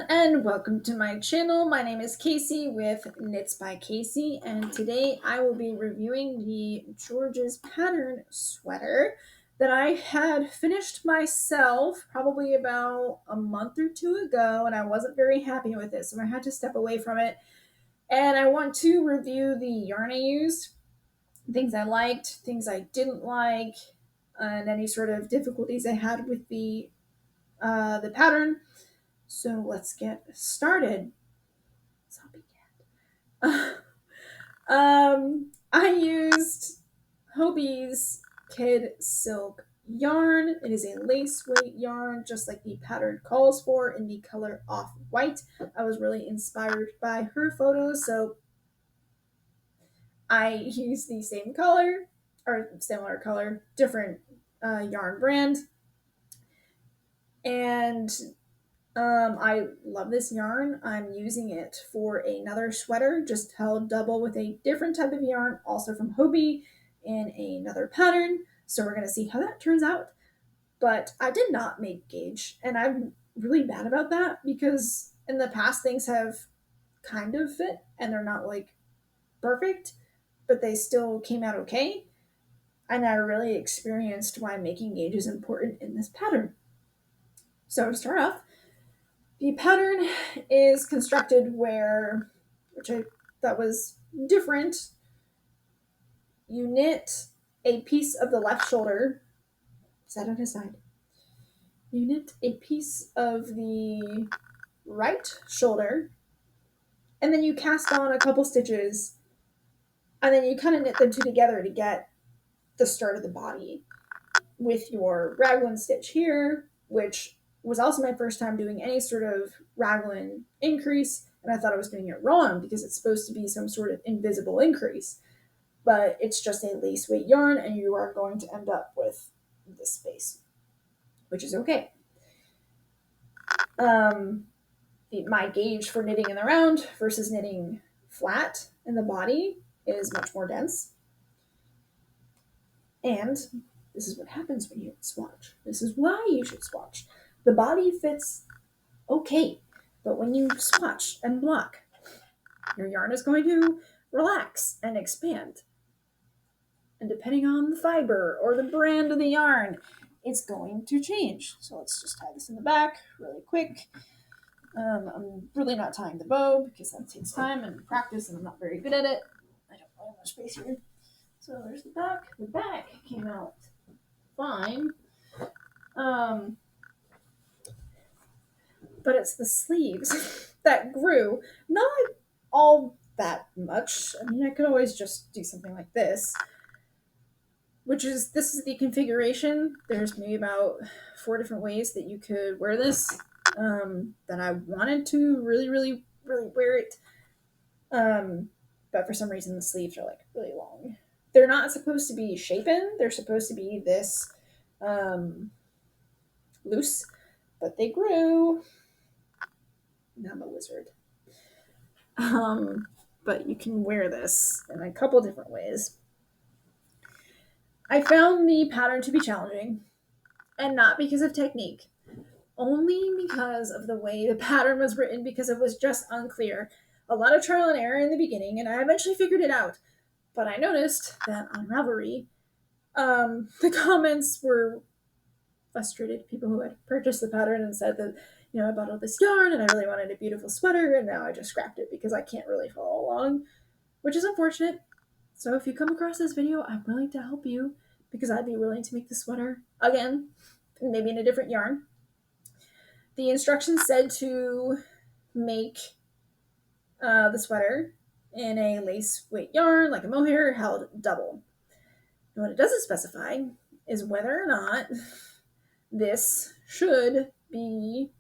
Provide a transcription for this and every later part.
and welcome to my channel. My name is Casey with Knits by Casey, and today I will be reviewing the George's Pattern sweater that I had finished myself probably about a month or two ago, and I wasn't very happy with it, so I had to step away from it. And I want to review the yarn I used, things I liked, things I didn't like, and any sort of difficulties I had with the pattern. So let's get started. Zombie cat. I used Hobie's Kid Silk yarn. It is a lace weight yarn, just like the pattern calls for, in the color Off-White. I was really inspired by her photos, so I used the same color, or similar color, different yarn brand. And I love this yarn. I'm using it for another sweater, just held double with a different type of yarn, also from Hobie, in another pattern. So we're going to see how that turns out. But I did not make gauge, and I'm really bad about that because in the past things have kind of fit, and they're not like perfect, but they still came out okay. And I really experienced why making gauge is important in this pattern. So to start off, the pattern is constructed where, which I thought was different, you knit a piece of the left shoulder, set it aside. You knit a piece of the right shoulder, and then you cast on a couple stitches, and then you kind of knit them two together to get the start of the body with your raglan stitch here, which was also my first time doing any sort of raglan increase, and I thought I was doing it wrong because it's supposed to be some sort of invisible increase, but it's just a lace weight yarn, and you are going to end up with this space, which is okay. My gauge for knitting in the round versus knitting flat in the body is much more dense, and this is what happens when you swatch. This is why you should swatch. The body fits okay, but when you swatch and block, your yarn is going to relax and expand. And depending on the fiber or the brand of the yarn, it's going to change. So let's just tie this in the back really quick. I'm really not tying the bow because that takes time and practice, and I'm not very good at it. I don't have much space here. So there's the back. The back came out fine. But it's the sleeves that grew. Not all that much. I mean, I could always just do something like this, this is the configuration. There's maybe about 4 different ways that you could wear this. That I wanted to really wear it. But for some reason the sleeves are like really long. They're not supposed to be shapen. They're supposed to be this loose, but they grew. Now I'm a wizard. But you can wear this in a couple different ways. I found the pattern to be challenging, and not because of technique, only because of the way the pattern was written, because it was just unclear. A lot of trial and error in the beginning, and I eventually figured it out. But I noticed that on Ravelry, the comments were frustrated. People who had purchased the pattern and said that, I bought all this yarn and I really wanted a beautiful sweater, and now I just scrapped it because I can't really follow along, which is unfortunate. So if you come across this video, I'm willing to help you because I'd be willing to make the sweater again, maybe in a different yarn. The instructions said to make the sweater in a lace weight yarn, like a mohair, held double. And what it doesn't specify is whether or not this should be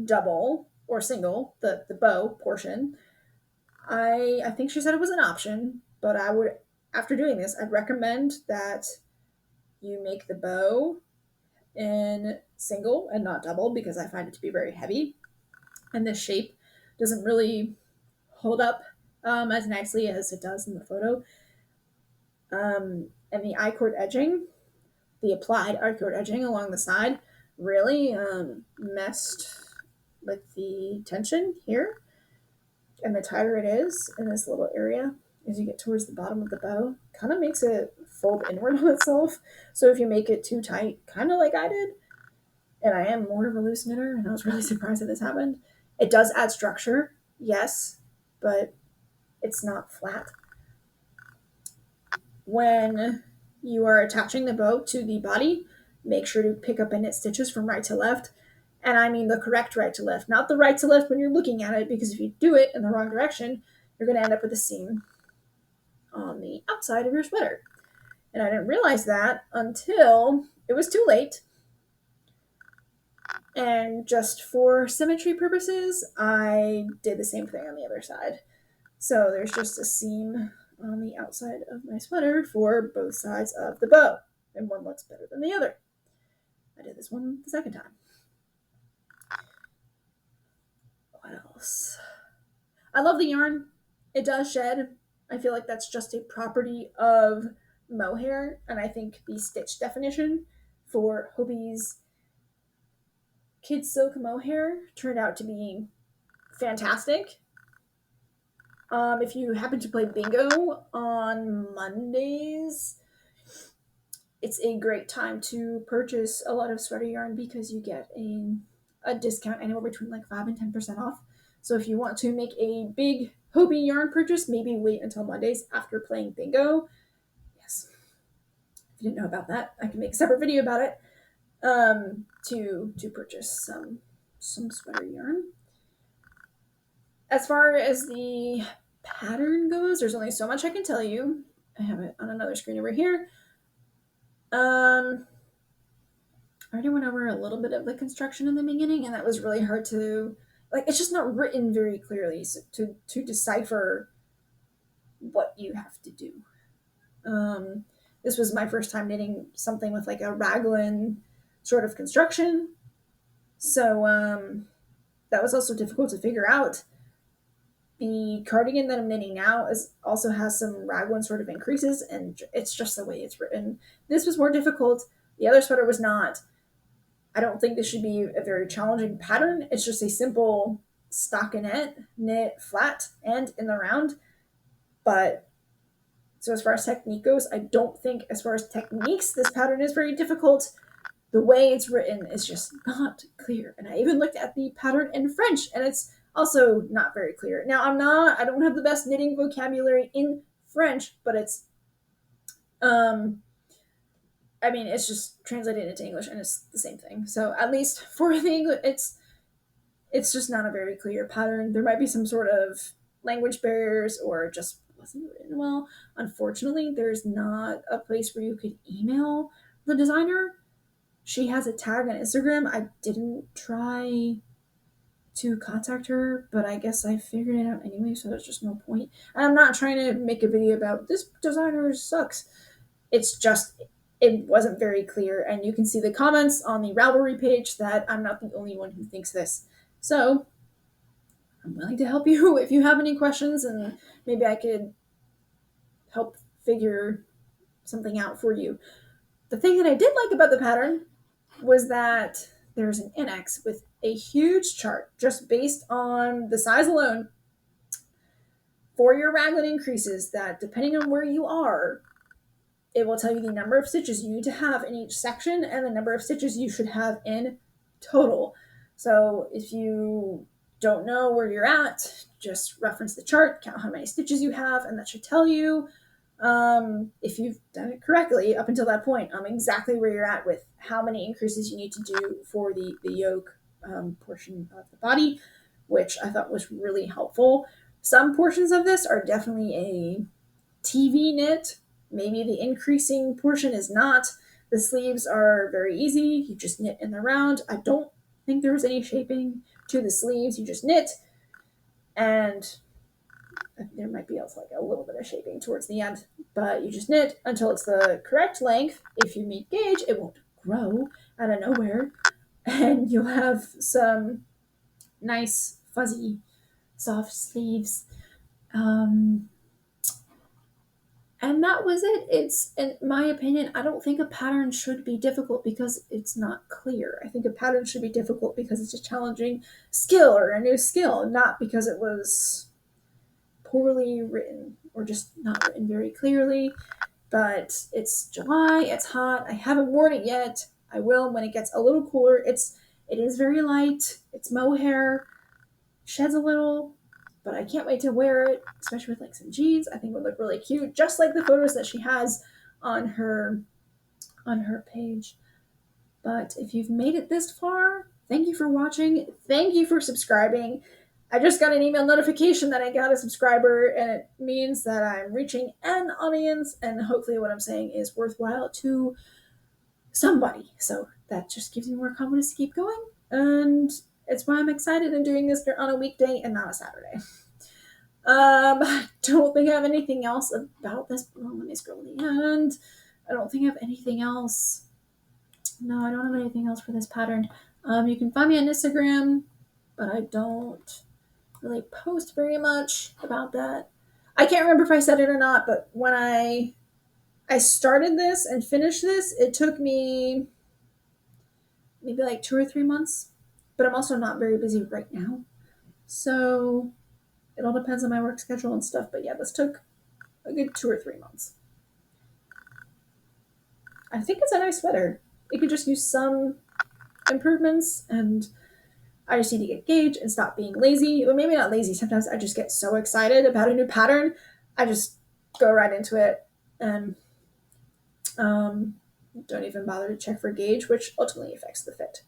double or single, the bow portion. I think she said it was an option, but I would, after doing this, I'd recommend that you make the bow in single and not double, because I find it to be very heavy, and this shape doesn't really hold up as nicely as it does in the photo. And the I-cord edging, the applied I-cord edging along the side, really messed with the tension here, and the tighter it is in this little area as you get towards the bottom of the bow, kind of makes it fold inward on itself. So if you make it too tight, kind of like I did, and I am more of a loose knitter, and I was really surprised that this happened. It does add structure, yes, but it's not flat. When you are attaching the bow to the body, make sure to pick up and knit stitches from right to left. And I mean the correct right to left, not the right to left when you're looking at it, because if you do it in the wrong direction, you're going to end up with a seam on the outside of your sweater. And I didn't realize that until it was too late. And just for symmetry purposes, I did the same thing on the other side. So there's just a seam on the outside of my sweater for both sides of the bow, and one looks better than the other. I did this one the second time. What else? I love the yarn. It does shed. I feel like that's just a property of mohair, and I think the stitch definition for Hobie's Kid Silk Mohair turned out to be fantastic. If you happen to play bingo on Mondays, it's a great time to purchase a lot of sweater yarn because you get a discount anywhere between like 5 and 10% off. So if you want to make a big Hobie yarn purchase, maybe wait until Mondays after playing bingo. Yes. If you didn't know about that, I can make a separate video about it. To purchase some sweater yarn. As far as the pattern goes, there's only so much I can tell you. I have it on another screen over here. I already went over a little bit of the construction in the beginning, and that was really hard to, like, it's just not written very clearly to decipher what you have to do. This was my first time knitting something with like a raglan sort of construction, so that was also difficult to figure out. The cardigan that I'm knitting now also has some raglan sort of increases, and it's just the way it's written. This was more difficult. The other sweater was not. I don't think this should be a very challenging pattern. It's just a simple stockinette, knit flat and in the round. But so as far as technique goes, I don't think as far as techniques, this pattern is very difficult. The way it's written is just not clear. And I even looked at the pattern in French, and it's also not very clear. Now, I don't have the best knitting vocabulary in French, but it's, it's just translated into English, and it's the same thing. So at least for the English, it's just not a very clear pattern. There might be some sort of language barriers, or just wasn't written well. Unfortunately, there's not a place where you could email the designer. She has a tag on Instagram. I didn't try to contact her, but I guess I figured it out anyway, so there's just no point. And I'm not trying to make a video about this designer sucks. It's just, it wasn't very clear, and you can see the comments on the Ravelry page that I'm not the only one who thinks this. So I'm willing to help you if you have any questions, and maybe I could help figure something out for you. The thing that I did like about the pattern was that there's an index with a huge chart just based on the size alone for your raglan increases, that depending on where you are, it will tell you the number of stitches you need to have in each section and the number of stitches you should have in total. So if you don't know where you're at, just reference the chart, count how many stitches you have, and that should tell you, if you've done it correctly up until that point, exactly where you're at with how many increases you need to do for the yoke portion of the body, which I thought was really helpful. Some portions of this are definitely a TV knit. Maybe the increasing portion is not. The sleeves are very easy. You just knit in the round. I don't think there was any shaping to the sleeves. You just knit, and there might be also like a little bit of shaping towards the end, but you just knit until it's the correct length. If you meet gauge, it won't grow out of nowhere, and you'll have some nice, fuzzy, soft sleeves. And that was it. It's, in my opinion, I don't think a pattern should be difficult because it's not clear. I think a pattern should be difficult because it's a challenging skill or a new skill, not because it was poorly written or just not written very clearly. But it's July, it's hot. I haven't worn it yet. I will when it gets a little cooler. It is very light. It's mohair, sheds a little, but I can't wait to wear it, especially with like some jeans. I think it would look really cute, just like the photos that she has on her page. But if you've made it this far, thank you for watching. Thank you for subscribing. I just got an email notification that I got a subscriber, and it means that I'm reaching an audience, and hopefully, what I'm saying is worthwhile to somebody. So that just gives me more confidence to keep going, and it's why I'm excited in doing this on a weekday and not a Saturday. I don't think I have anything else about this. Well, let me scroll to the end. I don't think I have anything else. No, I don't have anything else for this pattern. You can find me on Instagram, but I don't really post very much about that. I can't remember if I said it or not, but when I started this and finished this, it took me maybe like 2 or 3 months. But I'm also not very busy right now. So it all depends on my work schedule and stuff. But yeah, this took a good 2 or 3 months. I think it's a nice sweater. It could just use some improvements, and I just need to get gauge and stop being lazy. Or maybe not lazy. Sometimes I just get so excited about a new pattern, I just go right into it and don't even bother to check for gauge, which ultimately affects the fit,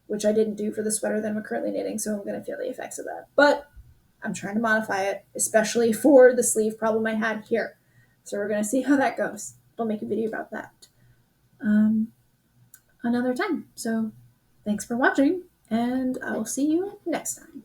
which I didn't do for the sweater that I'm currently knitting, so I'm going to feel the effects of that. But I'm trying to modify it, especially for the sleeve problem I had here. So we're going to see how that goes. I'll make a video about that another time. So thanks for watching, and I'll see you next time.